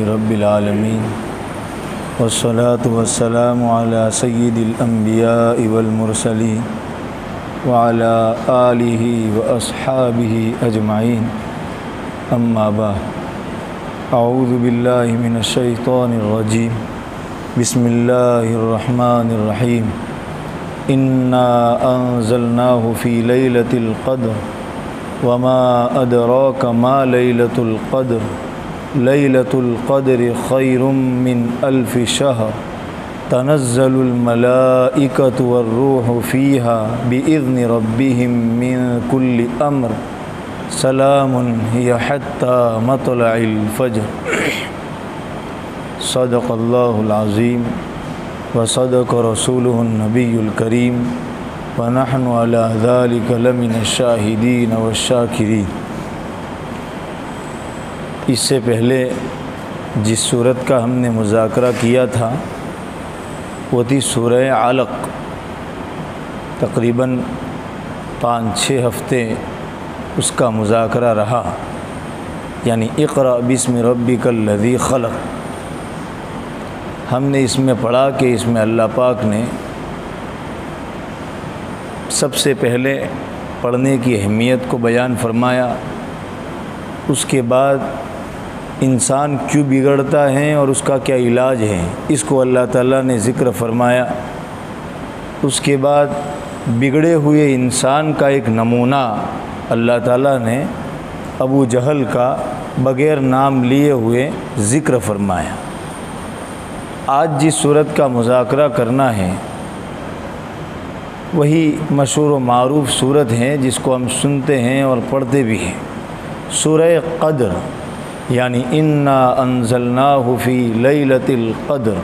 رب العالمین والصلاة والسلام علی سید الانبیاء والمرسلین وعلی آلہ واصحابہ اجمعین اما بعد اعوذ باللہ من الشیطان الرجیم بسم اللہ الرحمن الرحیم انا انزلناہ فی لیلۃ القدر وما ادراک ما لیلۃ القدر لیلۃ القدر خیر من الف شہر تنزل الملائکۃ والروح فیہا بإذن ربہم من کل امر سلام ہی حتی مطلع الفجر۔ صدق اللہ العظیم وصدق رسولہ النبی الکریم ونحن علی ذلک لمن الشاہدین والشاکرین۔ اس سے پہلے جس صورت کا ہم نے مذاکرہ کیا تھا وہ تھی سورہ علق۔ تقریباً 5-6 ہفتے اس کا مذاکرہ رہا، یعنی اقرأ بسم ربک الذی خلق۔ ہم نے اس میں پڑھا کہ اس میں اللہ پاک نے سب سے پہلے پڑھنے کی اہمیت کو بیان فرمایا، اس کے بعد انسان کیوں بگڑتا ہے اور اس کا کیا علاج ہے اس کو اللہ تعالیٰ نے ذکر فرمایا۔ اس کے بعد بگڑے ہوئے انسان کا ایک نمونہ اللہ تعالیٰ نے ابو جہل کا بغیر نام لیے ہوئے ذکر فرمایا۔ آج جس صورت کا مذاکرہ کرنا ہے وہی مشہور و معروف صورت ہے جس کو ہم سنتے ہیں اور پڑھتے بھی ہیں، سورہ قدر، یعنی انا انزلناہ فی لیلۃ القدر۔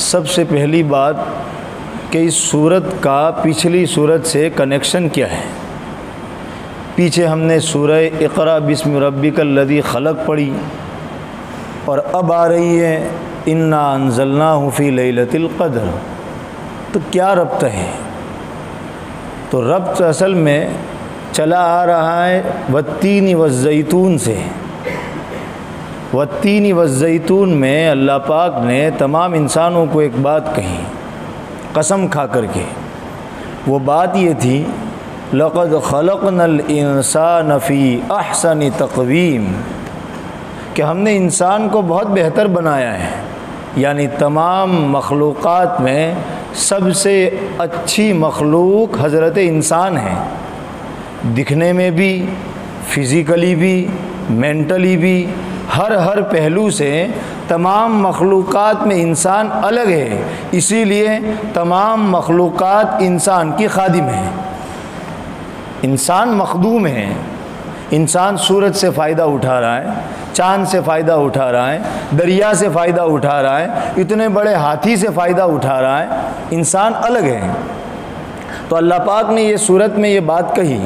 سب سے پہلی بات کہ اس صورت کا پچھلی صورت سے کنیکشن کیا ہے۔ پیچھے ہم نے سورہ اقرأ بسم ربک الذی خلق پڑھی اور اب آ رہی ہے انا انزلناہ فی لیلۃ القدر، تو کیا ربط ہے؟ تو ربط اصل میں چلا آ رہا ہے والتین والزیتون سے۔ والتین والزیتون میں اللہ پاک نے تمام انسانوں کو ایک بات کہی قسم کھا کر کے، وہ بات یہ تھی لقد خلقنا الانسان فی احسن تقویم، کہ ہم نے انسان کو بہت بہتر بنایا ہے، یعنی تمام مخلوقات میں سب سے اچھی مخلوق حضرت انسان ہے، دکھنے میں بھی، فزیکلی بھی، مینٹلی بھی، ہر پہلو سے تمام مخلوقات میں انسان الگ ہے، اسی لیے تمام مخلوقات انسان کی خادم ہیں، انسان مخدوم ہے۔ انسان سورج سے فائدہ اٹھا رہا ہے، چاند سے فائدہ اٹھا رہا ہے، دریا سے فائدہ اٹھا رہا ہے، اتنے بڑے ہاتھی سے فائدہ اٹھا رہا ہے، انسان الگ ہے۔ تو اللہ پاک نے یہ صورت میں یہ بات کہی۔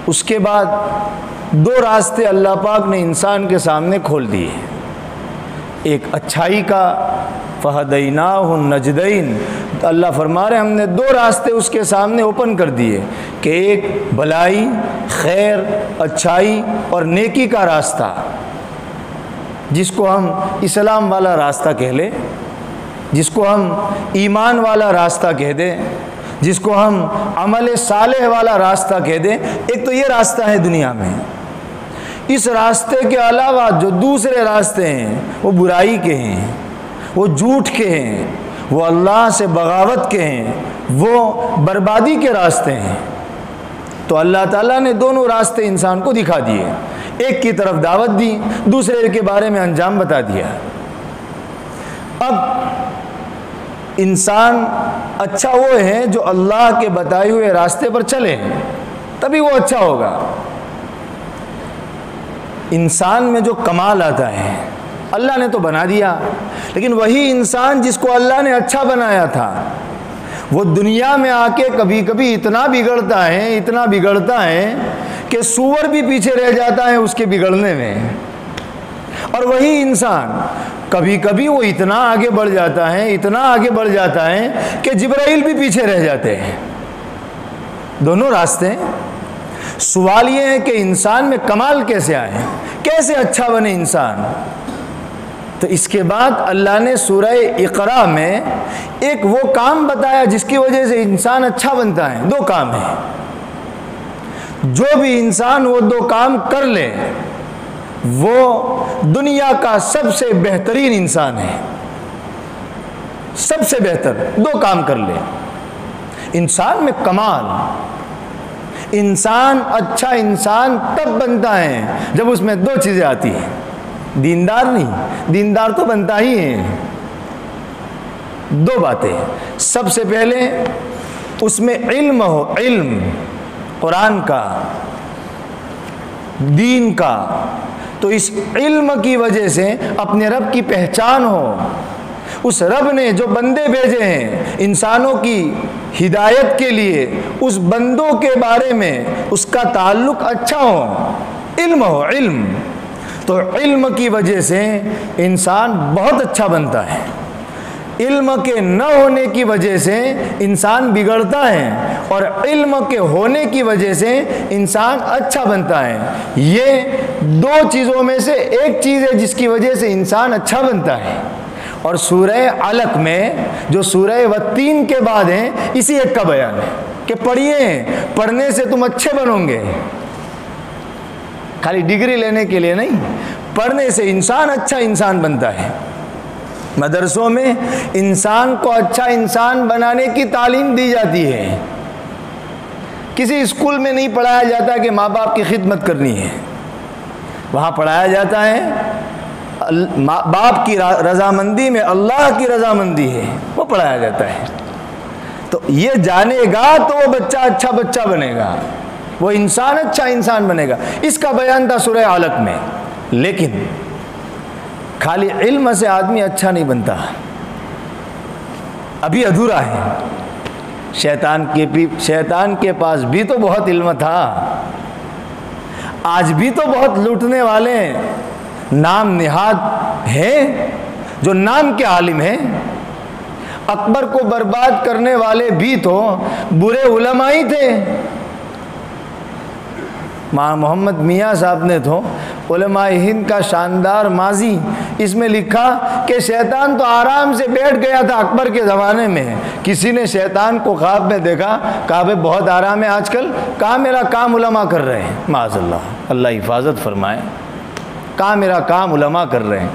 اس کے بعد 2 راستے اللہ پاک نے انسان کے سامنے کھول دیے، ایک اچھائی کا فہدیناہ النجدین، تو اللہ فرما رہے ہم نے 2 راستے اس کے سامنے اوپن کر دیے کہ ایک بھلائی، خیر، اچھائی اور نیکی کا راستہ، جس کو ہم اسلام والا راستہ کہہ لیں، جس کو ہم ایمان والا راستہ کہہ دیں، جس کو ہم عمل صالح والا راستہ کہہ دیں۔ ایک تو یہ راستہ ہے دنیا میں، اس راستے کے علاوہ جو دوسرے راستے ہیں وہ برائی کے ہیں، وہ جھوٹ کے ہیں، وہ اللہ سے بغاوت کے ہیں، وہ بربادی کے راستے ہیں۔ تو اللہ تعالیٰ نے دونوں راستے انسان کو دکھا دیے، ایک کی طرف دعوت دی، دوسرے کے بارے میں انجام بتا دیا۔ اب انسان اچھا وہ ہے جو اللہ کے بتائے ہوئے راستے پر چلے، تبھی وہ اچھا ہوگا۔ انسان میں جو کمال آتا ہے اللہ نے تو بنا دیا، لیکن وہی انسان جس کو اللہ نے اچھا بنایا تھا وہ دنیا میں آ کے کبھی کبھی اتنا بگڑتا ہے کہ سور بھی پیچھے رہ جاتا ہے اس کے بگڑنے میں، اور وہی انسان کبھی کبھی وہ اتنا آگے بڑھ جاتا ہے کہ جبرائیل بھی پیچھے رہ جاتے ہیں۔ دونوں راستے سوال یہ ہے کہ انسان میں کمال کیسے آئے، کیسے اچھا بنے انسان؟ تو اس کے بعد اللہ نے سورہ اقرا میں ایک وہ کام بتایا جس کی وجہ سے انسان اچھا بنتا ہے۔ دو کام ہیں، جو بھی انسان وہ دو کام کر لے وہ دنیا کا سب سے بہترین انسان ہے، سب سے بہتر۔ دو کام کر لے، انسان میں کمال۔ انسان اچھا انسان تب بنتا ہے جب اس میں دو چیزیں آتی ہیں، دیندار نہیں، دیندار تو بنتا ہی ہے، دو باتیں۔ سب سے پہلے اس میں علم ہو، علم قرآن کا، دین کا، تو اس علم کی وجہ سے اپنے رب کی پہچان ہو، اس رب نے جو بندے بھیجے ہیں انسانوں کی ہدایت کے لیے، اس بندوں کے بارے میں اس کا تعلق اچھا ہو، علم ہو، علم۔ تو علم کی وجہ سے انسان بہت اچھا بنتا ہے، علم کے نہ ہونے کی وجہ سے انسان بگڑتا ہے، اور علم کے ہونے کی وجہ سے انسان اچھا بنتا ہے۔ یہ دو چیزوں میں سے ایک چیز ہے جس کی وجہ سے انسان اچھا بنتا ہے۔ اور سورہ علق میں جو سورہ والتین کے بعد ہیں، اسی ایک کا بیان ہے کہ پڑھیے، پڑھنے سے تم اچھے بنو گے، خالی ڈگری لینے کے لیے نہیں، پڑھنے سے انسان اچھا انسان بنتا ہے۔ مدرسوں میں انسان کو اچھا انسان بنانے کی تعلیم دی جاتی ہے، کسی اسکول میں نہیں پڑھایا جاتا کہ ماں باپ کی خدمت کرنی ہے، وہاں پڑھایا جاتا ہے باپ کی رضامندی میں اللہ کی رضامندی ہے، وہ پڑھایا جاتا ہے۔ تو یہ جانے گا تو وہ بچہ اچھا بچہ بنے گا، وہ انسان اچھا انسان بنے گا۔ اس کا بیان تھا سورہ علق میں۔ لیکن خالی علم سے آدمی اچھا نہیں بنتا، ابھی ادھورا ہے۔ شیطان کے پاس بھی تو بہت علم تھا، آج بھی تو بہت لوٹنے والے نام نہاد ہیں جو نام کے عالم ہیں۔ اکبر کو برباد کرنے والے بھی تو برے علماء ہی تھے۔ محمد میاں صاحب نے تو علماء ہند کا شاندار ماضی اس میں لکھا کہ شیطان تو آرام سے بیٹھ گیا تھا اکبر کے زمانے میں، کسی نے شیطان کو خواب میں دیکھا، کہا بھئی بہت آرام ہے آج کل، کہا میرا کام علماء کر رہے ہیں، معاذ اللہ، اللہ حفاظت فرمائے، کہا میرا کام علماء کر رہے ہیں۔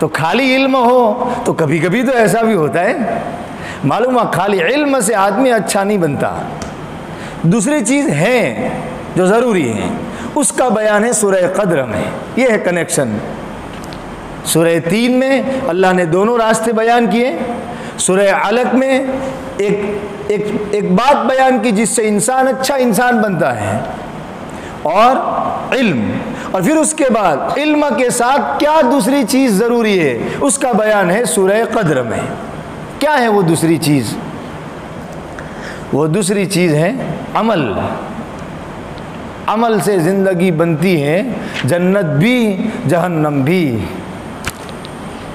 تو خالی علم ہو تو کبھی کبھی تو ایسا بھی ہوتا ہے، معلوم ہے خالی علم سے آدمی اچھا نہیں بنتا۔ دوسری چیز ہے جو ضروری ہے، اس کا بیان ہے سورہ قدر میں، یہ ہے کنیکشن۔ سورہ 3 میں اللہ نے دونوں راستے بیان کیے، سورہ علق میں ایک بات بیان کی جس سے انسان اچھا انسان بنتا ہے، اور علم، اور پھر اس کے بعد علم کے ساتھ کیا دوسری چیز ضروری ہے اس کا بیان ہے سورہ قدر میں۔ کیا ہے وہ دوسری چیز؟ وہ دوسری چیز ہے عمل۔ عمل سے زندگی بنتی ہے، جنت بھی جہنم بھی۔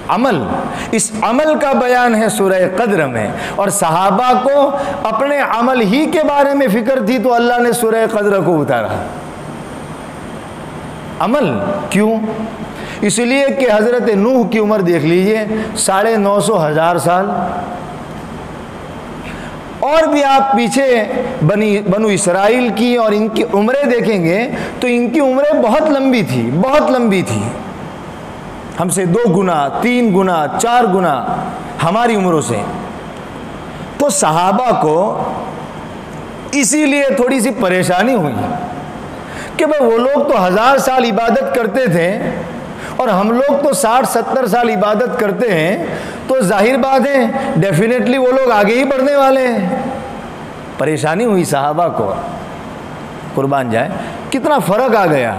عمل، اس عمل کا بیان ہے سورہ قدر میں، اور صحابہ کو اپنے عمل ہی کے بارے میں فکر تھی تو اللہ نے سورہ قدر کو اتارا۔ عمل کیوں؟ اس لیے کہ حضرت نوح کی عمر دیکھ لیجئے، 950,000 سال، اور بھی آپ پیچھے بنو اسرائیل کی اور ان کی عمریں دیکھیں گے تو ان کی عمریں بہت لمبی تھی، بہت لمبی تھی، ہم سے 2 گنا 3 گنا 4 گنا ہماری عمروں سے۔ تو صحابہ کو اسی لیے تھوڑی سی پریشانی ہوئی کہ بھئی وہ لوگ تو 1000 سال عبادت کرتے تھے اور ہم لوگ تو 60-70 سال عبادت کرتے ہیں، تو ظاہر بات ہے ڈیفینیٹلی وہ لوگ آگے ہی بڑھنے والے ہیں۔ پریشانی ہوئی صحابہ کو، قربان جائے کتنا فرق آ گیا۔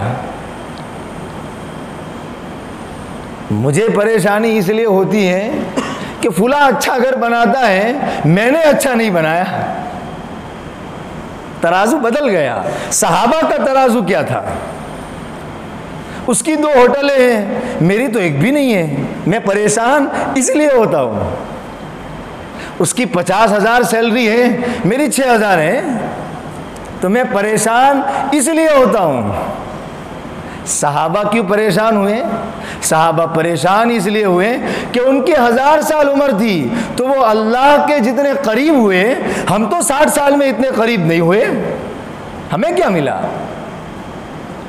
مجھے پریشانی اس لیے ہوتی ہے کہ فلاں اچھا گھر بناتا ہے، میں نے اچھا نہیں بنایا، ترازو بدل گیا۔ صحابہ کا ترازو کیا تھا؟ اس کی 2 ہوٹلیں ہیں، میری تو ایک بھی نہیں ہے، میں پریشان اس لیے ہوتا ہوں۔ اس کی 50,000 سیلری ہے، میری 6,000 ہے، تو میں پریشان اس لیے ہوتا ہوں۔ صحابہ کیوں پریشان ہوئے؟ صحابہ پریشان اس لیے ہوئے کہ ان کی 1000 سال عمر تھی تو وہ اللہ کے جتنے قریب ہوئے، ہم تو 60 سال میں اتنے قریب نہیں ہوئے، ہمیں کیا ملا؟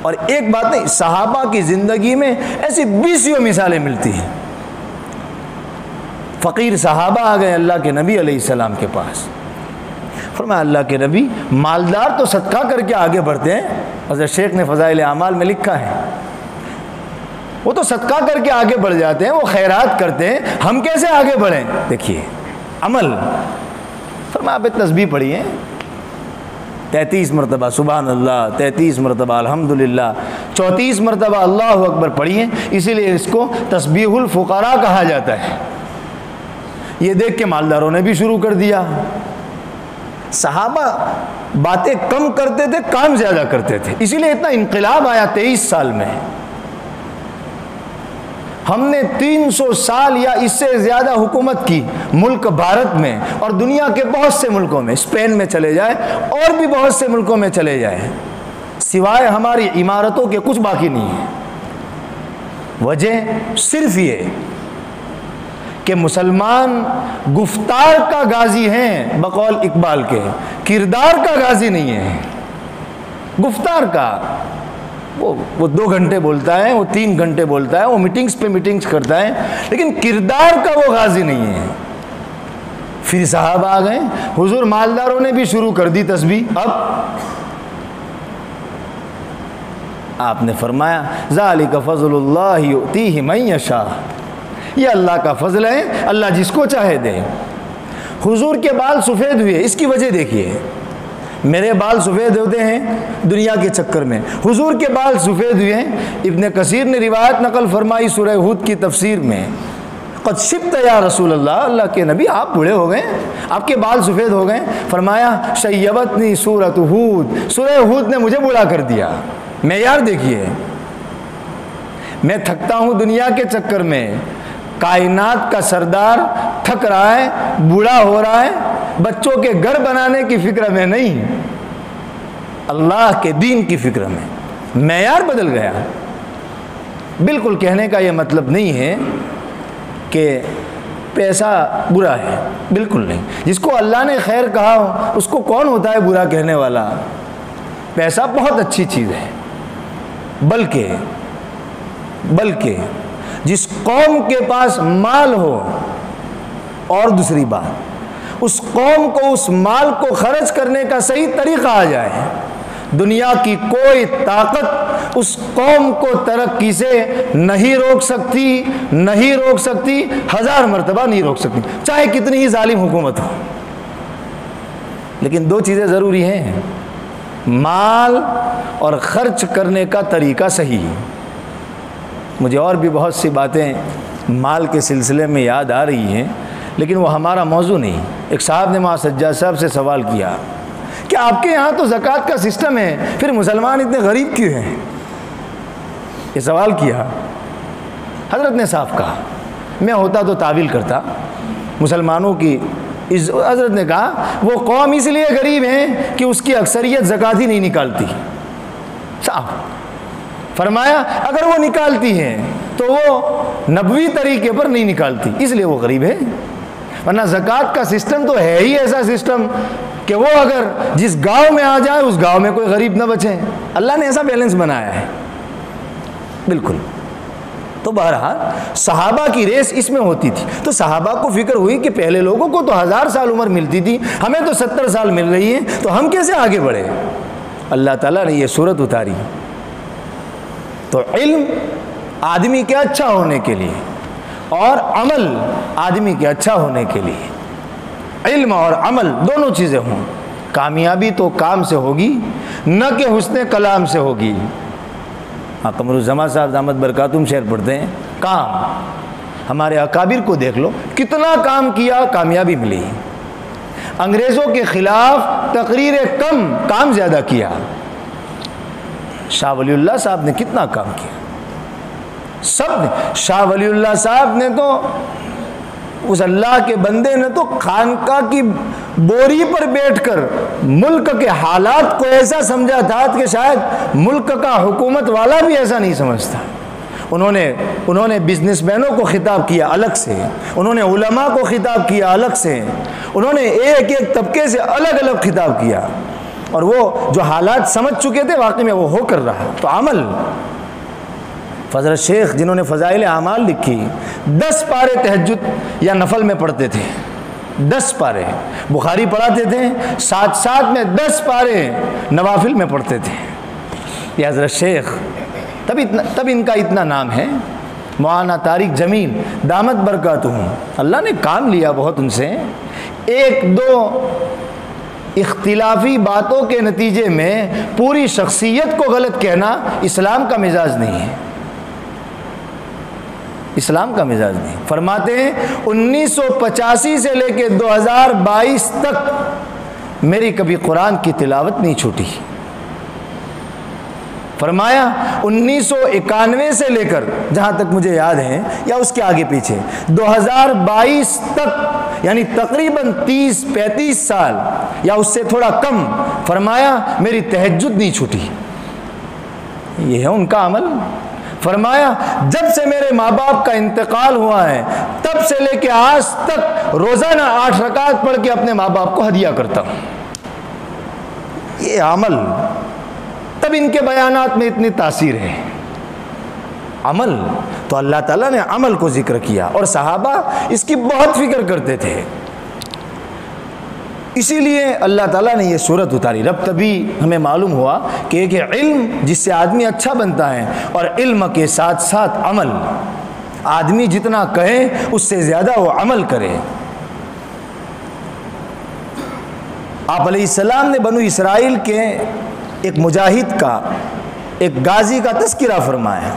اور ایک بات نہیں، صحابہ کی زندگی میں ایسی 20 مثالیں ملتی ہیں۔ فقیر صحابہ آ گئے اللہ کے نبی علیہ السلام کے پاس، فرمایا اللہ کے نبی مالدار تو صدقہ کر کے آگے بڑھتے ہیں، حضرت شیخ نے فضائل اعمال میں لکھا ہے، وہ تو صدقہ کر کے آگے بڑھ جاتے ہیں، وہ خیرات کرتے ہیں، ہم کیسے آگے بڑھیں؟ دیکھیے عمل، فرمایا آپ تسبیح پڑھیے 33 مرتبہ سبحان اللہ، 33 مرتبہ الحمدللہ، 34 مرتبہ اللہ اکبر پڑھیے، اسی لیے اس کو تسبیح الفقراء کہا جاتا ہے۔ یہ دیکھ کے مالداروں نے بھی شروع کر دیا۔ صحابہ باتیں کم کرتے تھے، کام زیادہ کرتے تھے، اسی لیے اتنا انقلاب آیا 23 سال میں۔ ہم نے 300 سال یا اس سے زیادہ حکومت کی ملک بھارت میں اور دنیا کے بہت سے ملکوں میں، اسپین میں چلے جائیں اور بھی بہت سے ملکوں میں چلے جائیں، سوائے ہماری عمارتوں کے کچھ باقی نہیں ہے۔ وجہ صرف یہ کہ مسلمان گفتار کا غازی ہیں بقول اقبال کے، کردار کا غازی نہیں ہے۔ گفتار کا وہ 2 گھنٹے بولتا ہے، وہ 3 گھنٹے بولتا ہے، وہ میٹنگز پہ میٹنگز کرتا ہے، لیکن کردار کا وہ غازی نہیں ہے۔ پھر صحابہ آ گئے، حضور مالداروں نے بھی شروع کر دی تسبیح۔ اب آپ نے فرمایا ذالک فضل اللہ یؤتیہ من یشاء، یہ اللہ کا فضل ہے، اللہ جس کو چاہے دے۔ حضور کے بال سفید ہوئے، اس کی وجہ دیکھیے، میرے بال سفید ہوتے ہیں دنیا کے چکر میں، حضور کے بال سفید ہوئے ہیں۔ ابن کثیر نے روایت نقل فرمائی سورہ ہود کی تفسیر میں، قد شبت یا رسول اللہ، اللہ کے نبی آپ بوڑھے ہو گئے، آپ کے بال سفید ہو گئے۔ فرمایا شیبتنی سورۃ ہود، سورہ ہود نے مجھے بوڑھا کر دیا۔ معیار دیکھیے، میں تھکتا ہوں دنیا کے چکر میں، کائنات کا سردار تھک رہا ہے، بوڑھا ہو رہا ہے، بچوں کے گھر بنانے کی فکر میں نہیں، اللہ کے دین کی فکر میں۔ معیار بدل گیا۔ بالکل کہنے کا یہ مطلب نہیں ہے کہ پیسہ برا ہے، بالکل نہیں۔ جس کو اللہ نے خیر کہا ہو اس کو کون ہوتا ہے برا کہنے والا؟ پیسہ بہت اچھی چیز ہے، بلکہ جس قوم کے پاس مال ہو، اور دوسری بات اس قوم کو اس مال کو خرچ کرنے کا صحیح طریقہ آ جائے، دنیا کی کوئی طاقت اس قوم کو ترقی سے نہیں روک سکتی، 1000 مرتبہ نہیں روک سکتی، چاہے کتنی ہی ظالم حکومت ہو۔ لیکن 2 چیزیں ضروری ہیں، مال اور خرچ کرنے کا طریقہ صحیح۔ مجھے اور بھی بہت سی باتیں مال کے سلسلے میں یاد آ رہی ہیں، لیکن وہ ہمارا موضوع نہیں۔ ایک صاحب نے وہاں سجاد صاحب سے سوال کیا کہ آپ کے یہاں تو زکوٰۃ کا سسٹم ہے، پھر مسلمان اتنے غریب کیوں ہیں؟ یہ سوال کیا، حضرت نے صاف کہا، میں ہوتا تو تعویل کرتا مسلمانوں کی۔ حضرت نے کہا وہ قوم اس لیے غریب ہیں کہ اس کی اکثریت زکوٰۃ ہی نہیں نکالتی۔ صاف فرمایا اگر وہ نکالتی ہیں تو وہ نبوی طریقے پر نہیں نکالتی، اس لیے وہ غریب ہے، ورنہ زکوٰۃ کا سسٹم تو ہے ہی ایسا سسٹم کہ وہ اگر جس گاؤں میں آ جائے اس گاؤں میں کوئی غریب نہ بچے، اللہ نے ایسا بیلنس بنایا ہے بالکل۔ تو بہرحال صحابہ کی ریس اس میں ہوتی تھی، تو صحابہ کو فکر ہوئی کہ پہلے لوگوں کو تو 1000 سال عمر ملتی تھی، ہمیں تو 70 سال مل رہی ہے، تو ہم کیسے آگے بڑھے؟ اللہ تعالیٰ نے یہ صورت اتاری۔ تو علم آدمی کے اچھا ہونے کے لیے اور عمل آدمی کے اچھا ہونے کے لیے، علم اور عمل دونوں چیزیں ہوں، کامیابی تو کام سے ہوگی نہ کہ حسن کلام سے ہوگی۔ قمر الزمان صاحب دامت برکاتہم شعر پڑھتے ہیں، کام، ہمارے اکابر کو دیکھ لو کتنا کام کیا، کامیابی ملی۔ انگریزوں کے خلاف تقریر کم، کام زیادہ کیا۔ شاہ ولی اللہ صاحب نے کتنا کام کیا، سب نے۔ شاہ ولی اللہ صاحب نے تو، اس اللہ کے بندے نے تو خانقاہ کی بوری پر بیٹھ کر ملک کے حالات کو ایسا سمجھا تھا کہ شاید ملک کا حکومت والا بھی ایسا نہیں سمجھتا۔ انہوں نے بزنس مینوں کو خطاب کیا الگ سے، انہوں نے علماء کو خطاب کیا الگ سے، انہوں نے ایک ایک طبقے سے الگ الگ خطاب کیا، اور وہ جو حالات سمجھ چکے تھے واقعی میں وہ ہو کر رہا۔ تو عمل، حضرت شیخ جنہوں نے فضائل اعمال لکھی 10 پارے تہجد یا نفل میں پڑھتے تھے، 10 پارے بخاری پڑھاتے تھے، ساتھ ساتھ میں 10 پارے نوافل میں پڑھتے تھے۔ یہ حضرت شیخ، تب ان کا اتنا نام ہے۔ مولانا طارق جمیل دامت برکاتہم، اللہ نے کام لیا بہت ان سے۔ 1-2 اختلافی باتوں کے نتیجے میں پوری شخصیت کو غلط کہنا اسلام کا مزاج نہیں ہے، اسلام کا مزاج نہیں۔ فرماتے ہیں 1985 سے لے کے 2022 تک میری کبھی قرآن کی تلاوت نہیں چھوٹی۔ فرمایا 1991 سے لے کر جہاں تک مجھے یاد ہے یا اس کے آگے پیچھے 2022 تک، یعنی تقریباً 30-35 سال یا اس سے تھوڑا کم، فرمایا میری تہجد نہیں چھوٹی۔ یہ ہے ان کا عمل۔ فرمایا جب سے میرے ماں باپ کا انتقال ہوا ہے تب سے لے کے آج تک روزانہ 8 رکعت پڑھ کے اپنے ماں باپ کو ہدیہ کرتا ہوں۔ یہ عمل، تب ان کے بیانات میں اتنی تاثیر ہے۔ عمل تو اللہ تعالیٰ نے عمل کو ذکر کیا، اور صحابہ اس کی بہت فکر کرتے تھے، اسی لیے اللہ تعالیٰ نے یہ سورت اتاری۔ رب تبھی ہمیں معلوم ہوا کہ ایک علم جس سے آدمی اچھا بنتا ہے، اور علم کے ساتھ ساتھ عمل، آدمی جتنا کہے اس سے زیادہ وہ عمل کرے۔ آپ علیہ السلام نے بنو اسرائیل کے ایک مجاہد کا، ایک غازی کا تذکرہ فرمایا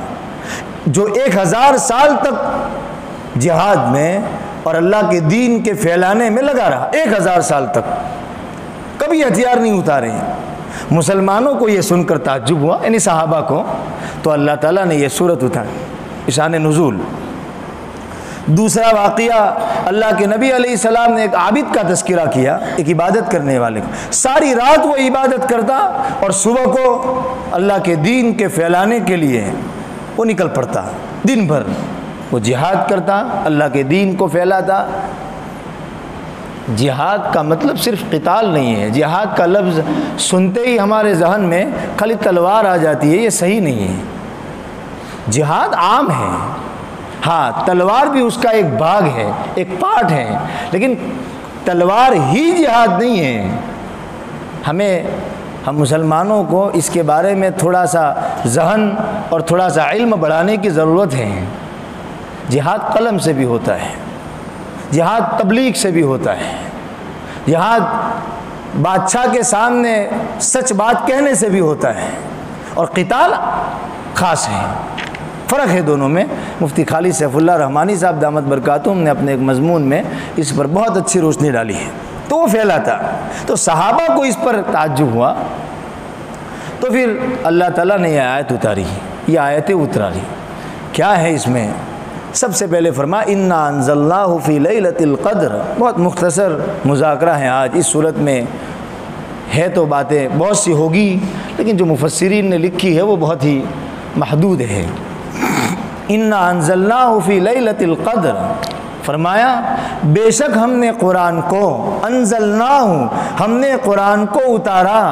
جو 1000 سال تک جہاد میں اور اللہ کے دین کے پھیلانے میں لگا رہا، 1000 سال تک کبھی ہتھیار نہیں اتارے۔ مسلمانوں کو یہ سن کر تعجب ہوا، یعنی صحابہ کو، تو اللہ تعالیٰ نے یہ سورت اتاری، شان نزول۔ دوسرا واقعہ، اللہ کے نبی علیہ السلام نے ایک عابد کا تذکرہ کیا، ایک عبادت کرنے والے کا، ساری رات وہ عبادت کرتا اور صبح کو اللہ کے دین کے پھیلانے کے لیے وہ نکل پڑتا، دن بھر وہ جہاد کرتا، اللہ کے دین کو پھیلاتا۔ جہاد کا مطلب صرف قتال نہیں ہے، جہاد کا لفظ سنتے ہی ہمارے ذہن میں خالی تلوار آ جاتی ہے، یہ صحیح نہیں ہے۔ جہاد عام ہے، ہاں تلوار بھی اس کا ایک بھاگ ہے، ایک پارٹ ہے، لیکن تلوار ہی جہاد نہیں ہے۔ ہم مسلمانوں کو اس کے بارے میں تھوڑا سا ذہن اور تھوڑا سا علم بڑھانے کی ضرورت ہے۔ جہاد قلم سے بھی ہوتا ہے، جہاد تبلیغ سے بھی ہوتا ہے، جہاد بادشاہ کے سامنے سچ بات کہنے سے بھی ہوتا ہے، اور قتال خاص ہے، فرق ہے دونوں میں۔ مفتی خالد سیف اللہ رحمانی صاحب دامت برکاتہم نے اپنے ایک مضمون میں اس پر بہت اچھی روشنی ڈالی ہے، تو وہ پھیلاتا، تو صحابہ کو اس پر تعجب ہوا، تو پھر اللہ تعالیٰ نے یہ آیت اتاری، یہ آیتیں اتاری۔ کیا ہے اس میں؟ سب سے پہلے فرما انا انزلناہ فی لیلۃ القدر، بہت مختصر مذاکرہ ہے آج اس صورت میں، ہے تو باتیں بہت سی ہوگی لیکن جو مفسرین نے لکھی ہے وہ بہت ہی محدود ہے۔ انا انزلناہ فی لیلۃ القدر، فرمایا بے شک ہم نے قرآن کو، انزلناہ ہم نے قرآن کو اتارا،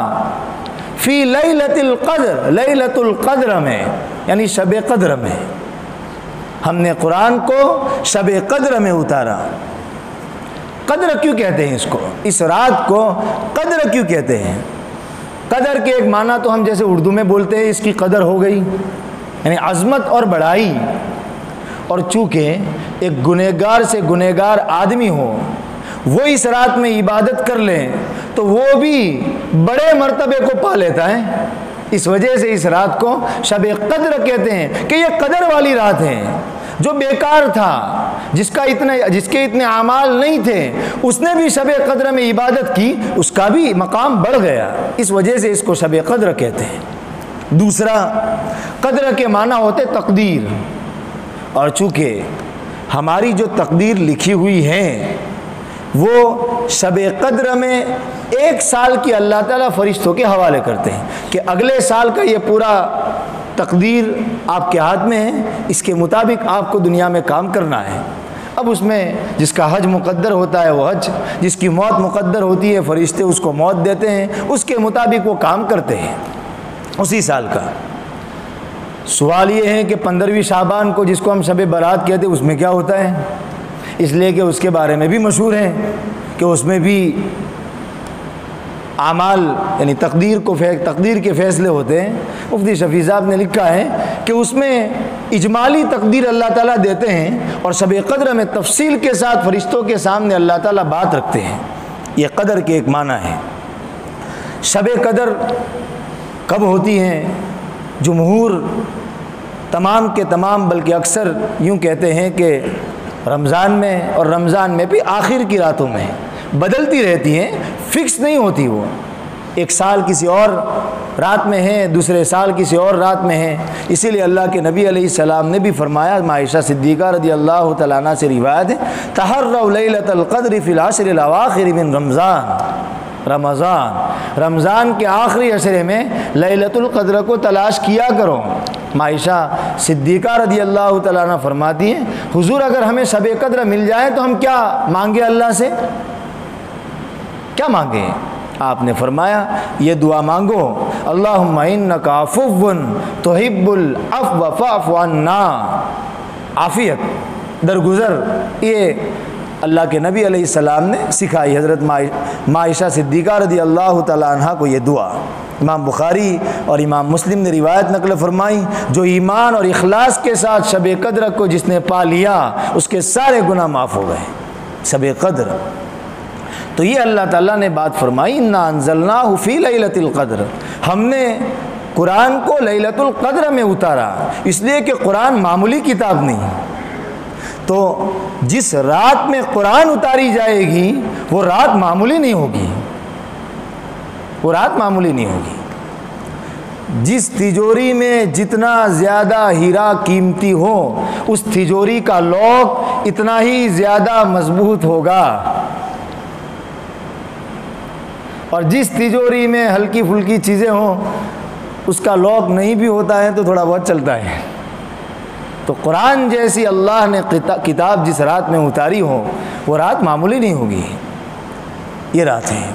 فی لیلۃ القدر، لیلۃ القدر میں یعنی شب قدر میں، ہم نے قرآن کو شب قدر میں اتارا۔ قدر کیوں کہتے ہیں اس کو، اس رات کو قدر کیوں کہتے ہیں؟ قدر کے ایک معنی تو ہم جیسے اردو میں بولتے ہیں اس کی قدر ہو گئی، یعنی عظمت اور بڑائی، اور چونکہ ایک گنہگار سے گنہگار آدمی ہو وہ اس رات میں عبادت کر لیں تو وہ بھی بڑے مرتبے کو پا لیتا ہے، اس وجہ سے اس رات کو شب قدر کہتے ہیں کہ یہ قدر والی رات ہے۔ جو بیکار تھا، جس کے اتنے اعمال نہیں تھے، اس نے بھی شب قدر میں عبادت کی، اس کا بھی مقام بڑھ گیا، اس وجہ سے اس کو شب قدر کہتے ہیں۔ دوسرا، قدر کے معنی ہوتے تقدیر، اور چونکہ ہماری جو تقدیر لکھی ہوئی ہے وہ شب قدر میں 1 سال کی اللہ تعالیٰ فرشتوں کے حوالے کرتے ہیں کہ اگلے سال کا یہ پورا تقدیر آپ کے ہاتھ میں ہے، اس کے مطابق آپ کو دنیا میں کام کرنا ہے۔ اب اس میں جس کا حج مقدر ہوتا ہے وہ حج، جس کی موت مقدر ہوتی ہے فرشتے اس کو موت دیتے ہیں، اس کے مطابق وہ کام کرتے ہیں اسی سال کا۔ سوال یہ ہے کہ 15ویں شعبان کو جس کو ہم شب برات کہتے ہیں اس میں کیا ہوتا ہے؟ اس لیے کہ اس کے بارے میں بھی مشہور ہے کہ اس میں بھی اعمال یعنی تقدیر کے فیصلے ہوتے ہیں۔ مفتی شفیع صاحب نے لکھا ہے کہ اس میں اجمالی تقدیر اللہ تعالیٰ دیتے ہیں اور شب قدر میں تفصیل کے ساتھ فرشتوں کے سامنے اللہ تعالیٰ بات رکھتے ہیں۔ یہ قدر کے ایک معنی ہے۔ شب قدر کب ہوتی ہیں؟ جمہور تمام کے تمام بلکہ اکثر یوں کہتے ہیں کہ رمضان میں، اور رمضان میں بھی آخر کی راتوں میں بدلتی رہتی ہیں، فکس نہیں ہوتی۔ وہ ایک سال کسی اور رات میں ہے، دوسرے سال کسی اور رات میں ہے۔ اسی لیے اللہ کے نبی علیہ السلام نے بھی فرمایا، عائشہ صدیقہ رضی اللہ تعالیٰ عنہ سے روایت ہے، تحروا لیلۃ القدر فی العشر الاواخر من رمضان کے آخری عشرے میں لیلۃ القدر کو تلاش کیا کرو۔ عائشہ صدیقہ رضی اللہ تعالیٰ عنہ فرماتی ہیں، حضور اگر ہمیں شب قدر مل جائے تو ہم کیا مانگے اللہ سے؟ کیا مانگے؟ آپ نے فرمایا یہ دعا مانگو، اللہم انک عفو تحب العفو فاعف عنا۔ عافیت، درگزر، یہ اللہ کے نبی علیہ السلام نے سکھائی حضرت عائشہ صدیقہ رضی اللہ تعالیٰ عنہ کو یہ دعا۔ امام بخاری اور امام مسلم نے روایت نقل فرمائی، جو ایمان اور اخلاص کے ساتھ شب قدر کو جس نے پا لیا اس کے سارے گناہ معاف ہو گئے۔ شب قدر تو یہ اللہ تعالیٰ نے بات فرمائی، انا انزلناہ فی لیلۃ القدر، ہم نے قرآن کو لیلۃ القدر میں اتارا، اس لیے کہ قرآن معمولی کتاب نہیں۔ تو جس رات میں قرآن اتاری جائے گی وہ رات معمولی نہیں ہوگی، وہ رات معمولی نہیں ہوگی۔ جس تجوری میں جتنا زیادہ ہیرا قیمتی ہو اس تجوری کا لاک اتنا ہی زیادہ مضبوط ہوگا، اور جس تجوری میں ہلکی پھلکی چیزیں ہوں اس کا لاک نہیں بھی ہوتا ہے تو تھوڑا بہت چلتا ہے۔ تو قرآن جیسی اللہ نے کتاب جس رات میں اتاری ہو وہ رات معمولی نہیں ہوگی، یہ رات ہے۔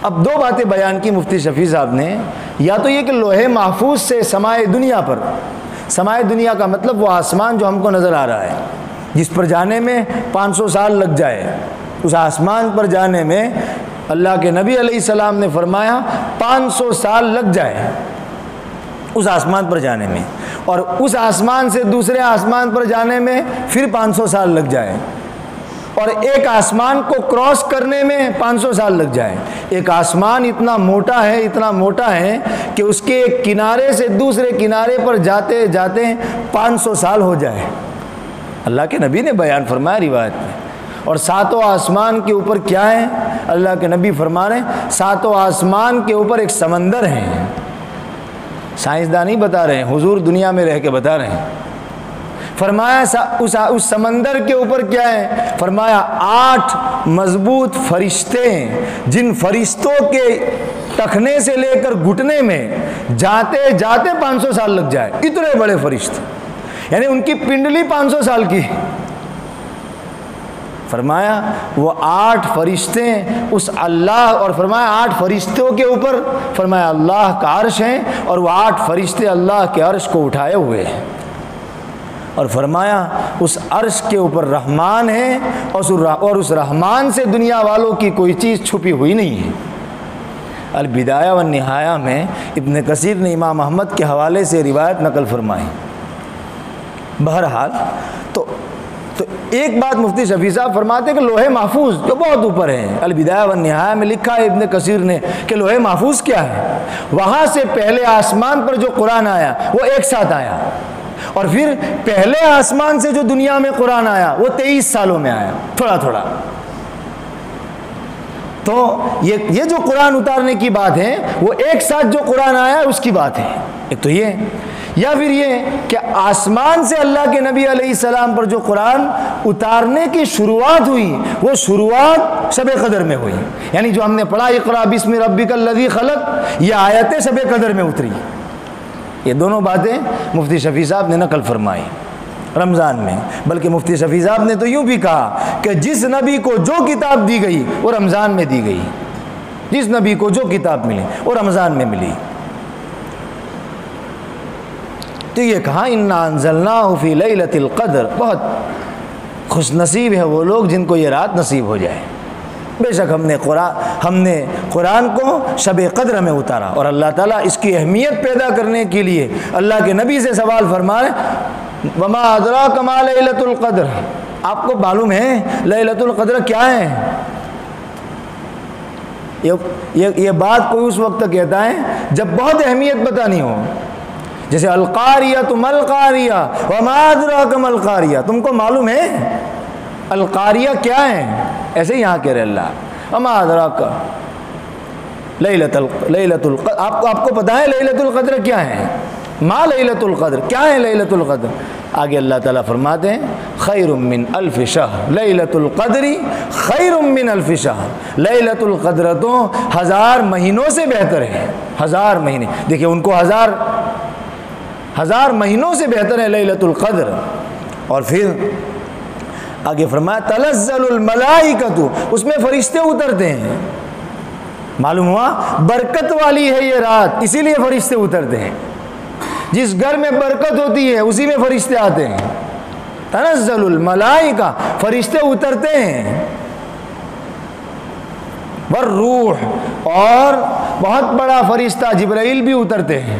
اب 2 باتیں بیان کی مفتی شفیع صاحب نے، یا تو یہ کہ لوح محفوظ سے سمائے دنیا پر، سمائے دنیا کا مطلب وہ آسمان جو ہم کو نظر آ رہا ہے جس پر جانے میں 500 سال لگ جائے، اس آسمان پر جانے میں اللہ کے نبی علیہ السلام نے فرمایا 500 سال لگ جائے اس آسمان پر جانے میں، اور اس آسمان سے دوسرے آسمان پر جانے میں پھر 500 سال لگ جائے، اور ایک آسمان کو کراس کرنے میں 500 سال لگ جائے۔ ایک آسمان اتنا موٹا ہے کہ اس کے ایک کنارے سے دوسرے کنارے پر جاتے جاتے 500 سال ہو جائے، اللہ کے نبی نے بیان فرمایا روایت میں۔ اور 7 آسمان کے اوپر کیا ہے؟ اللہ کے نبی فرما رہے ہیں 7 آسمان کے اوپر ایک سمندر ہے۔ سائنسدان نہیں بتا رہے ہیں، حضور دنیا میں رہ کے بتا رہے ہیں۔ فرمایا اس سمندر کے اوپر کیا ہے؟ فرمایا 8 مضبوط فرشتے ہیں، جن فرشتوں کے ٹخنے سے لے کر گھٹنے میں جاتے جاتے 500 سال لگ جائے، اتنے بڑے فرشتے، یعنی ان کی پنڈلی 500 سال کی۔ فرمایا وہ 8 فرشتے اس اللہ، اور فرمایا 8 فرشتوں کے اوپر فرمایا اللہ کا عرش ہے، اور وہ 8 فرشتے اللہ کے عرش کو اٹھائے ہوئے ہیں، اور فرمایا اس عرش کے اوپر رحمان ہے، اور اس رحمان سے دنیا والوں کی کوئی چیز چھپی ہوئی نہیں ہے۔ البدایہ والنہایہ میں ابن کثیر نے امام احمد کے حوالے سے روایت نقل فرمائی۔ بہرحال تو ایک بات مفتی شفیع صاحب فرماتے ہیں کہ لوح محفوظ جو بہت اوپر ہے، البدایہ والنہایہ میں لکھا ہے ابن کثیر نے کہ لوح محفوظ کیا ہے، وہاں سے پہلے آسمان پر جو قرآن آیا وہ ایک ساتھ آیا، اور پھر پہلے آسمان سے جو دنیا میں قرآن آیا وہ 23 سالوں میں آیا، تھوڑا تھوڑا۔ تو یہ جو قرآن اتارنے کی بات ہے وہ ایک ساتھ جو قرآن آیا اس کی بات ہے۔ ایک تو یہ یا پھر یہ کہ آسمان سے اللہ کے نبی علیہ السلام پر جو قرآن اتارنے کی شروعات ہوئی وہ شروعات شب قدر میں ہوئی، یعنی جو ہم نے پڑھا اقرا بسم ربک الذی خلق، یہ آیتیں شب قدر میں اتری۔ یہ دونوں باتیں مفتی شفیع صاحب نے نقل فرمائی رمضان میں، بلکہ مفتی شفیع صاحب نے تو یوں بھی کہا کہ جس نبی کو جو کتاب دی گئی وہ رمضان میں دی گئی، جس نبی کو جو کتاب ملی وہ رمضان میں ملی۔ تو یہ کہا انا انزلناہ فی لیلۃ القدر، بہت خوش نصیب ہے وہ لوگ جن کو یہ رات نصیب ہو جائے۔ بے شک ہم نے قرآن کو شب قدر میں اتارا، اور اللہ تعالیٰ اس کی اہمیت پیدا کرنے کے لیے اللہ کے نبی سے سوال فرما رہے وما ادراک ما لیلۃ القدر، آپ کو معلوم ہے لیلۃ القدر کیا ہے؟ یہ بات کوئی اس وقت کہتا ہے جب بہت اہمیت بتانی ہو، جیسے القاریہ ما القاریہ وما ادراک ما القاریہ، تم کو معلوم ہے القاریہ کیا ہے؟ ایسے ہی یہاں کہہ رہے اللہ وما ادراک لیلۃ القدر، آپ کو پتہ ہے لیلۃ القدر کیا ہے؟ ما لیلۃ القدر، کیا ہے لیلۃ القدر؟ آگے اللہ تعالیٰ فرماتے ہیں خیر من الف شہر، لیلۃ القدر خیر من الف شہر، لیلۃ القدر تو 1000 مہینوں سے بہتر ہے۔ 1000 مہینے، دیکھیں ان کو 1000 مہینوں سے بہتر ہے لیلۃ القدر۔ اور پھر آگے فرمایا تنزل الملائکۃ، اس میں فرشتے اترتے ہیں۔ معلوم ہوا برکت والی ہے یہ رات، اسی لیے فرشتے اترتے ہیں۔ جس گھر میں برکت ہوتی ہے اسی میں فرشتے آتے ہیں۔ تنزل الملائکہ، فرشتے اترتے ہیں۔ والروح، اور بہت بڑا فرشتہ جبرائیل بھی اترتے ہیں۔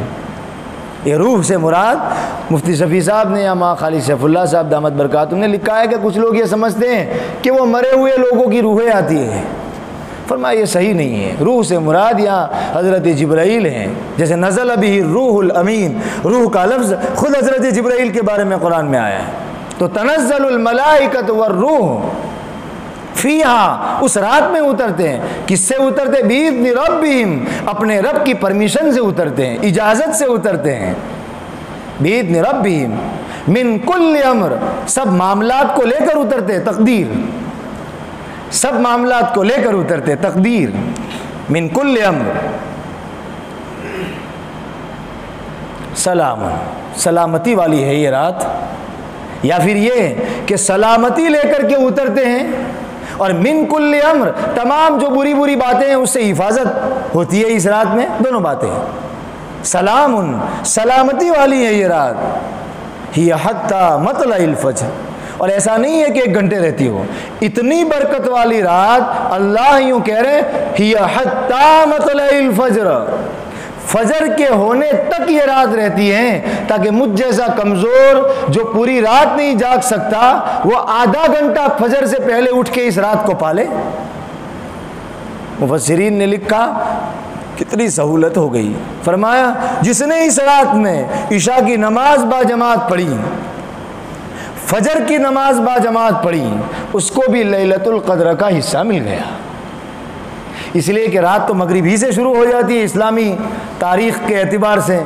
یہ روح سے مراد مفتی شفیع صاحب نے یا ماں خالد سیف اللہ صاحب دامت برکاتہم نے لکھا ہے کہ کچھ لوگ یہ سمجھتے ہیں کہ وہ مرے ہوئے لوگوں کی روحیں آتی ہیں۔ فرمایا یہ صحیح نہیں ہے، روح سے مراد یہاں حضرت جبرائیل ہیں، جیسے نزل بہ الروح الامین، روح کا لفظ خود حضرت جبرائیل کے بارے میں قرآن میں آیا ہے۔ تو تنزل الملائکۃ والروح فیہا، اس رات میں اترتے ہیں۔ کس سے اترتے؟ بِإِذْنِ رَبِّهِمْ، اپنے رب کی پرمیشن سے اترتے ہیں، اجازت سے اترتے ہیں۔ بِإِذْنِ رَبِّهِمْ مِنْ كُلِّ امر، سب معاملات کو لے کر اترتے، تقدیر، سب معاملات کو لے کر اترتے، تقدیر۔ من کل امر، سلام، سلامتی والی ہے یہ رات۔ یا پھر یہ کہ سلامتی لے کر کے اترتے ہیں، اور من کل امر، تمام جو بری بری باتیں ہیں اس سے حفاظت ہوتی ہے اس رات میں۔ دونوں باتیں، سلام، سلامتی والی ہے یہ رات، ہی حتی مطلع الفجر، اور ایسا نہیں ہے کہ 1 گھنٹے رہتی ہو، اتنی برکت والی رات اللہ یوں کہہ رہے ہی حتی مطلع الفجر، فجر کے ہونے تک یہ رات رہتی ہے، تاکہ مجھ جیسا کمزور جو پوری رات نہیں جاگ سکتا وہ آدھا گھنٹہ فجر سے پہلے اٹھ کے اس رات کو پالے۔ مفسرین نے لکھا کتنی سہولت ہو گئی، فرمایا جس نے اس رات میں عشاء کی نماز با جماعت پڑھی، فجر کی نماز با جماعت پڑھی، اس کو بھی لیلۃ القدر کا حصہ مل گیا۔ اس لیے کہ رات تو مغرب ہی سے شروع ہو جاتی ہے اسلامی تاریخ کے اعتبار سے۔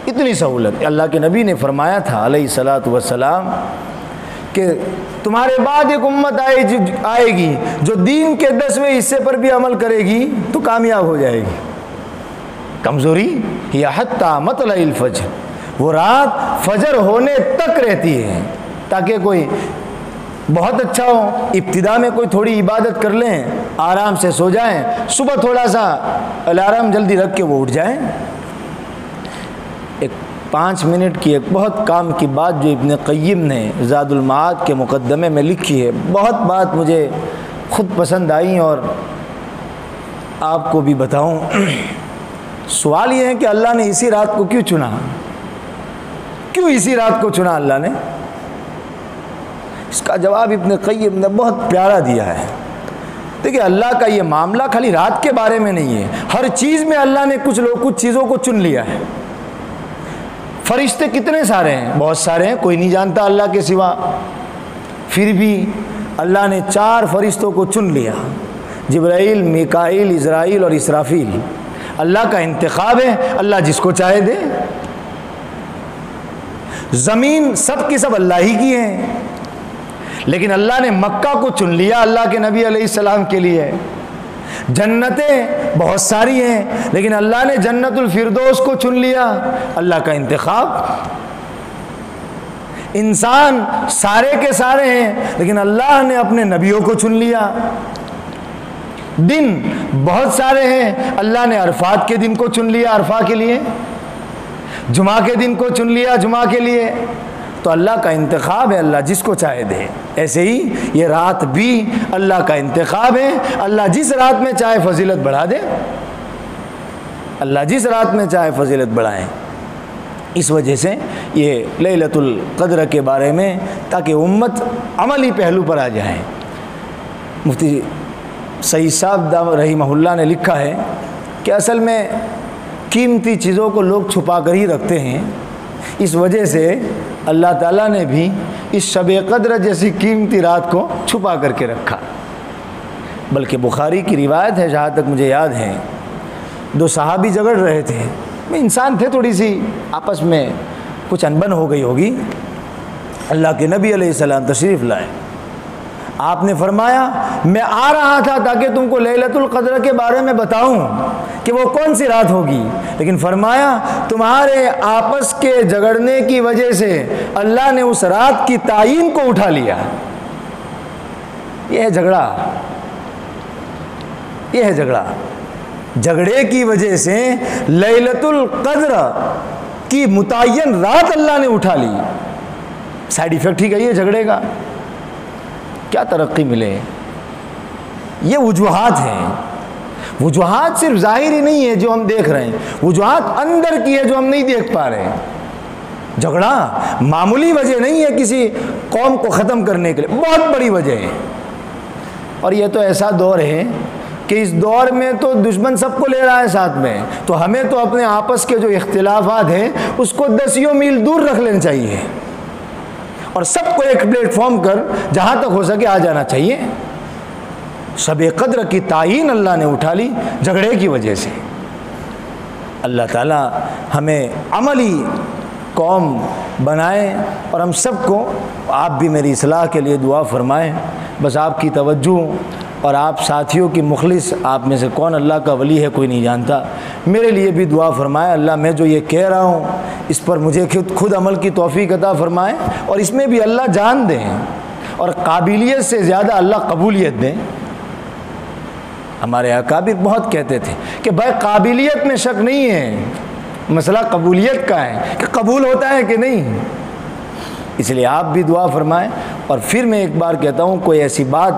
اتنی سہولت اللہ کے نبی نے فرمایا تھا علیہ الصلاۃ والسلام کہ تمہارے بعد ایک امت آئے گی جو دین کے 10ویں حصے پر بھی عمل کرے گی تو کامیاب ہو جائے گی۔ کمزوری یا حتی مطلع الفجر، وہ رات فجر ہونے تک رہتی ہے، تاکہ کوئی بہت اچھا ہو، ابتدا میں کوئی تھوڑی عبادت کر لیں، آرام سے سو جائیں، صبح تھوڑا سا الارم جلدی رکھ کے وہ اٹھ جائیں۔ ایک 5 منٹ کی ایک بہت کام کی بات جو ابن قیم نے زاد المعاد کے مقدمے میں لکھی ہے، بہت بات مجھے خود پسند آئی اور آپ کو بھی بتاؤں۔ سوال یہ ہے کہ اللہ نے اسی رات کو کیوں چنا؟ کیوں اسی رات کو چنا اللہ نے؟ اس کا جواب ابن قیم نے بہت پیارا دیا ہے۔ دیکھیں اللہ کا یہ معاملہ خالی رات کے بارے میں نہیں ہے، ہر چیز میں اللہ نے کچھ چیزوں کو چن لیا ہے۔ فرشتے کتنے سارے ہیں؟ بہت سارے ہیں، کوئی نہیں جانتا اللہ کے سوا، پھر بھی اللہ نے 4 فرشتوں کو چن لیا، جبرائیل، میکائیل، اسرائیل اور اسرافیل۔ اللہ کا انتخاب ہے، اللہ جس کو چاہے دے۔ زمین سب کی سب اللہ ہی کی ہے، لیکن اللہ نے مکہ کو چن لیا اللہ کے نبی علیہ السلام کے لیے۔ جنتیں بہت ساری ہیں، لیکن اللہ نے جنت الفردوس کو چن لیا، اللہ کا انتخاب۔ انسان سارے کے سارے ہیں، لیکن اللہ نے اپنے نبیوں کو چن لیا۔ دن بہت سارے ہیں، اللہ نے عرفات کے دن کو چن لیا عرفہ کے لیے، جمعہ کے دن کو چن لیا جمعہ کے لیے۔ تو اللہ کا انتخاب ہے، اللہ جس کو چاہے دے۔ ایسے ہی یہ رات بھی اللہ کا انتخاب ہے، اللہ جس رات میں چاہے فضیلت بڑھا دے، اللہ جس رات میں چاہے فضیلت بڑھائے۔ اس وجہ سے یہ لیلۃ القدر کے بارے میں، تاکہ امت عملی پہلو پر آ جائے۔ مفتی سعید صاحب رحمہ اللہ نے لکھا ہے کہ اصل میں قیمتی چیزوں کو لوگ چھپا کر ہی رکھتے ہیں، اس وجہ سے اللہ تعالیٰ نے بھی اس شب قدر جیسی قیمتی رات کو چھپا کر کے رکھا۔ بلکہ بخاری کی روایت ہے، جہاں تک مجھے یاد ہے، دو صحابی جھگڑ رہے تھے، انسان تھے، تھوڑی سی آپس میں کچھ انبن ہو گئی ہوگی۔ اللہ کے نبی علیہ السلام تشریف لائے، آپ نے فرمایا میں آ رہا تھا تاکہ تم کو لیلۃ القدر کے بارے میں بتاؤں کہ وہ کون سی رات ہوگی، لیکن فرمایا تمہارے آپس کے جھگڑنے کی وجہ سے اللہ نے اس رات کی تعین کو اٹھا لیا۔ یہ ہے جھگڑا، یہ ہے جھگڑا۔ جھگڑے کی وجہ سے لیلۃ القدر کی متعین رات اللہ نے اٹھا لی۔ سائیڈ ایفیکٹ ہی گئی ہے جھگڑے کا، کیا ترقی ملے؟ یہ وجوہات ہیں، وجوہات صرف ظاہری نہیں ہے جو ہم دیکھ رہے ہیں، وجوہات اندر کی ہے جو ہم نہیں دیکھ پا رہے ہیں۔ جھگڑا معمولی وجہ نہیں ہے کسی قوم کو ختم کرنے کے لیے، بہت بڑی وجہ ہے۔ اور یہ تو ایسا دور ہے کہ اس دور میں تو دشمن سب کو لے رہا ہے ساتھ میں، تو ہمیں تو اپنے آپس کے جو اختلافات ہیں اس کو دسیوں میل دور رکھ لینا چاہیے، اور سب کو ایک پلیٹ فارم کر جہاں تک ہو سکے آ جانا چاہیے۔ شب قدر کی تعین اللہ نے اٹھا لی جھگڑے کی وجہ سے۔ اللہ تعالی ہمیں عملی قوم بنائے، اور ہم سب کو، آپ بھی میری اصلاح کے لیے دعا فرمائیں۔ بس آپ کی توجہ اور آپ ساتھیوں کی مخلص، آپ میں سے کون اللہ کا ولی ہے کوئی نہیں جانتا، میرے لیے بھی دعا فرمائے اللہ میں جو یہ کہہ رہا ہوں اس پر مجھے خود عمل کی توفیق عطا فرمائے، اور اس میں بھی اللہ جان دیں، اور قابلیت سے زیادہ اللہ قبولیت دیں۔ ہمارے اکابر بہت کہتے تھے کہ بھائی قابلیت میں شک نہیں ہے، مسئلہ قبولیت کا ہے کہ قبول ہوتا ہے کہ نہیں۔ اس لیے آپ بھی دعا فرمائیں۔ اور پھر میں ایک بار کہتا ہوں، کوئی ایسی بات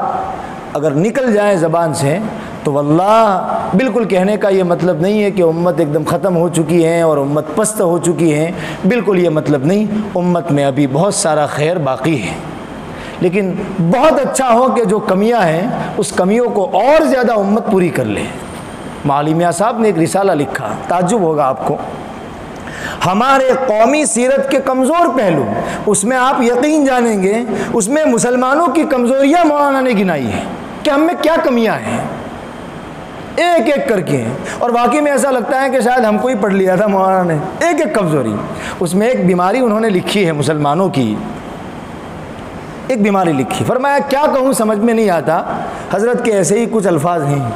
اگر نکل جائے زبان سے تو واللہ بالکل کہنے کا یہ مطلب نہیں ہے کہ امت ایک دم ختم ہو چکی ہے اور امت پست ہو چکی ہے، بالکل یہ مطلب نہیں۔ امت میں ابھی بہت سارا خیر باقی ہے، لیکن بہت اچھا ہو کہ جو کمیاں ہیں اس کمیوں کو اور زیادہ امت پوری کر لے۔ معالی میاں صاحب نے ایک رسالہ لکھا، تعجب ہوگا آپ کو، ہمارے قومی سیرت کے کمزور پہلو، اس میں آپ یقین جانیں گے اس میں مسلمانوں کی کمزوریاں مولانا نے گنائی ہیں کہ ہم میں کیا کمیاں ہیں، ایک ایک کر کے۔ اور واقعی میں ایسا لگتا ہے کہ شاید ہم کو ہی پڑھ لیا تھا مولانا نے، ایک ایک کمزوری۔ اس میں ایک بیماری انہوں نے لکھی ہے مسلمانوں کی، ایک بیماری لکھی، فرمایا کیا کہوں سمجھ میں نہیں آتا، حضرت کے ایسے ہی کچھ الفاظ ہیں۔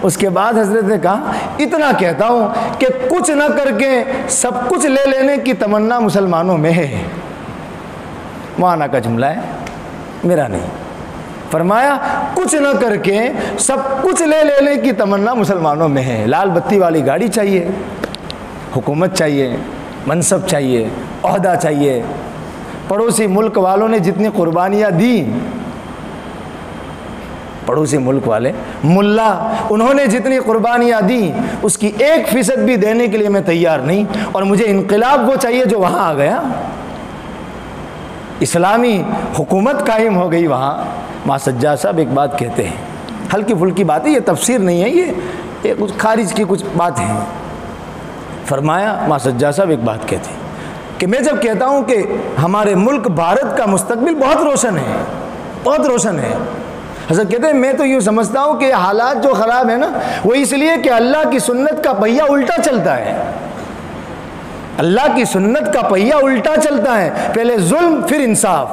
اس کے بعد حضرت نے کہا اتنا کہتا ہوں کہ کچھ نہ کر کے سب کچھ لے لینے کی تمنا مسلمانوں میں ہے۔ مولانا کا جملہ ہے، میرا نہیں۔ فرمایا کچھ نہ کر کے سب کچھ لے لینے کی تمنا مسلمانوں میں ہے۔ لال بتی والی گاڑی چاہیے، حکومت چاہیے، منصب چاہیے، عہدہ چاہیے۔ پڑوسی ملک والوں نے جتنی قربانیاں دی، پڑوسی ملک والے ملا، انہوں نے جتنی قربانیاں دی اس کی 1% بھی دینے کے لیے میں تیار نہیں، اور مجھے انقلاب وہ چاہیے جو وہاں آ گیا، اسلامی حکومت قائم ہو گئی وہاں۔ ماں سجاد صاحب ایک بات کہتے ہیں، ہلکی پھلکی بات ہے، یہ تفسیر نہیں ہے، یہ کچھ خارج کی کچھ بات ہے۔ فرمایا ماں سجاد صاحب ایک بات کہتے ہیں کہ میں جب کہتا ہوں کہ ہمارے ملک بھارت کا مستقبل بہت روشن ہے، بہت روشن ہے، حضرت کہتے ہیں میں تو یوں سمجھتا ہوں کہ حالات جو خراب ہیں نا وہ اس لیے کہ اللہ کی سنت کا پہیہ الٹا چلتا ہے. اللہ کی سنت کا پہیہ الٹا چلتا ہے، پہلے ظلم پھر انصاف.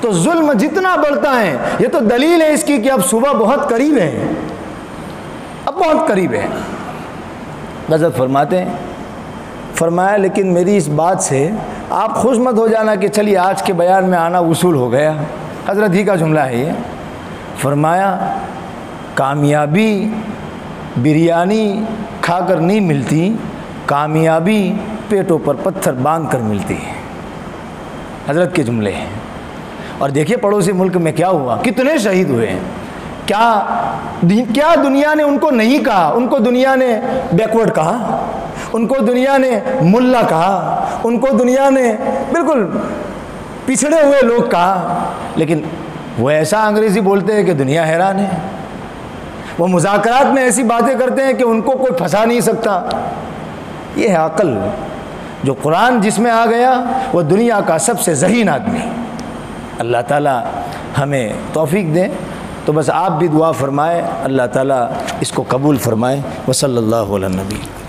تو ظلم جتنا بڑھتا ہے، یہ تو دلیل ہے اس کی کہ اب صبح بہت قریب ہے، اب بہت قریب ہے. حضرت فرماتے ہیں، فرمایا لیکن میری اس بات سے آپ خوش مت ہو جانا کہ چلیے آج کے بیان میں آنا وصول ہو گیا. حضرت ہی کا جملہ ہے یہ. فرمایا کامیابی بریانی کھا کر نہیں ملتی، کامیابی پیٹوں پر پتھر باندھ کر ملتی ہے. حضرت کے جملے ہیں. اور دیکھیے پڑوسی ملک میں کیا ہوا، کتنے شہید ہوئے ہیں. کیا دنیا نے ان کو نہیں کہا، ان کو دنیا نے بیکورڈ کہا، ان کو دنیا نے ملا کہا، ان کو دنیا نے بالکل پچھڑے ہوئے لوگ کہا، لیکن وہ ایسا انگریزی بولتے ہیں کہ دنیا حیران ہے. وہ مذاکرات میں ایسی باتیں کرتے ہیں کہ ان کو کوئی پھنسا نہیں سکتا. یہ ہے عقل. جو قرآن جس میں آ گیا وہ دنیا کا سب سے ذہین آدمی. اللہ تعالیٰ ہمیں توفیق دے. تو بس آپ بھی دعا فرمائے، اللہ تعالیٰ اس کو قبول فرمائے. وصلی اللہ علی النبی.